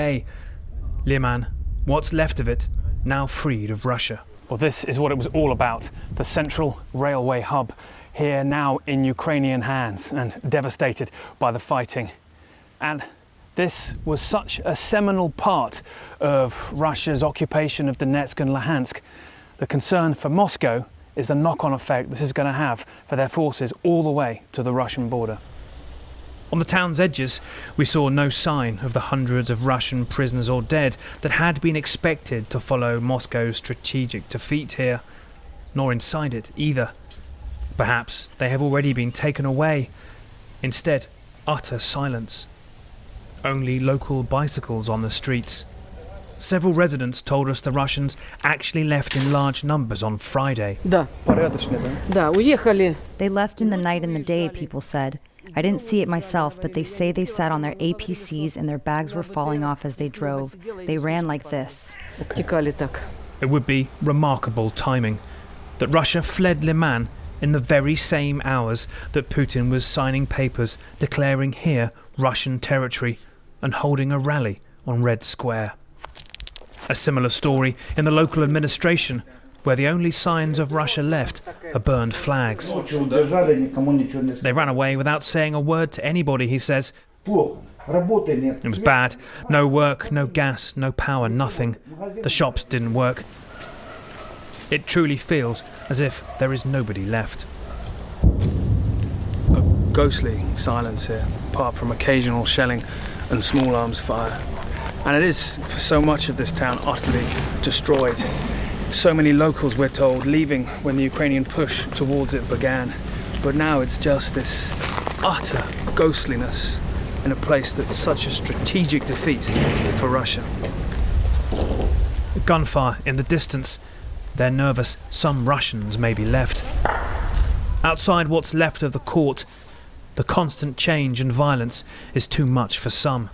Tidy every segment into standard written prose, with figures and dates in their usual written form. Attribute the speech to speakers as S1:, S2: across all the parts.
S1: day. Lyman, what's left of it, now freed of Russia. Well, this is what it was all about. The central railway hub here now in Ukrainian hands and devastated by the fighting. And this was such a seminal part of Russia's occupation of Donetsk and Luhansk. The concern for Moscow is the knock-on effect this is going to have for their forces all the way to the Russian border. On the town's edges, we saw no sign of the hundreds of Russian prisoners or dead that had been expected to follow Moscow's strategic defeat here, nor inside it either. Perhaps they have already been taken away. Instead, utter silence. Only local bicycles on the streets. Several residents told us the Russians actually left in large numbers on Friday.
S2: They
S3: left in the night and the day, people said. I didn't see it myself, but they say they sat on their APCs and their bags were falling off as they drove. They ran like this.
S1: It would be remarkable timing that Russia fled Lyman in the very same hours that Putin was signing papers declaring here Russian territory and holding a rally on Red Square. A similar story in the local administration, where the only signs of Russia left are burned flags. They ran away without saying a word to anybody, he says. It was bad. No work, no gas, no power, nothing. The shops didn't work. It truly feels as if there is nobody left. A ghostly silence here, apart from occasional shelling and small arms fire. And it is, for so much of this town, utterly destroyed. So many locals, we're told, leaving when the Ukrainian push towards it began. But now it's just this utter ghostliness in a place that's such a strategic defeat for Russia. Gunfire in the distance. They're nervous some Russians may be left. Outside what's left of the court, the constant change and violence is too much for some.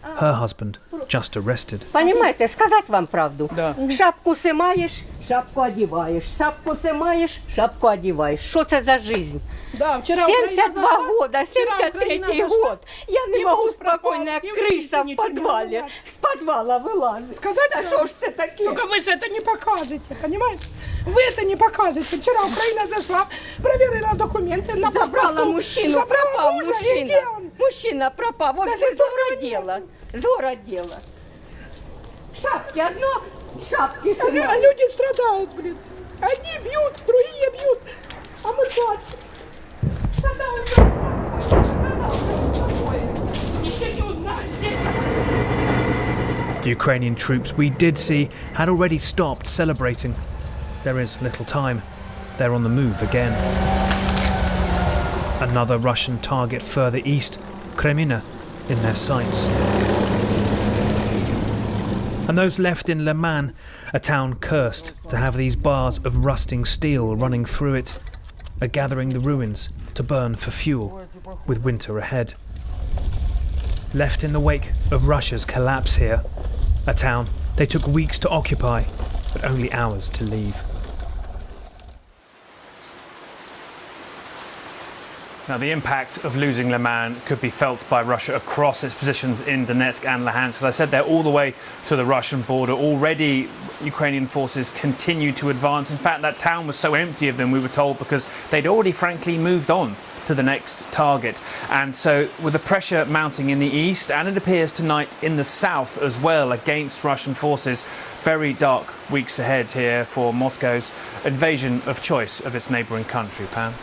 S1: Her husband just arrested.
S4: Понимаете, сказать вам правду. Шапку снимаешь, шапку одеваешь. Шапку снимаешь, шапку одеваешь. Что это за жизнь? 72 года, 73-й год. Я не могу спокойно, как крыса в подвале. С подвала вылазить.
S2: Сказать,
S4: а что ж это такое?
S2: Только вы же это не покажете, понимаете? Вы это не покажете. Вчера Украина зашла, проверила документы.
S4: Забрала мужчину, пропал мужчина. Мужчина пропал. Вот это зора дело. Зора дело. Шапки одно, шапки снимают.
S2: А люди страдают, блин. Одни бьют, другие бьют. А мы плачем.
S1: The Ukrainian troops we did see had already stopped celebrating. There is little time. They're on the move again. Another Russian target further east, Kreminna, in their sights. And those left in Lyman, a town cursed to have these bars of rusting steel running through it, are gathering the ruins to burn for fuel with winter ahead. Left in the wake of Russia's collapse here, a town they took weeks to occupy, but only hours to leave. Now, the impact of losing Lyman could be felt by Russia across its positions in Donetsk and Luhansk. As I said, they're all the way to the Russian border. Already, Ukrainian forces continue to advance. In fact, that town was so empty of them, we were told, because they'd already, frankly, moved on to the next target. And so, with the pressure mounting in the east, and it appears tonight in the south as well, against Russian forces, very dark weeks ahead here for Moscow's invasion of choice of its neighbouring country. Pam?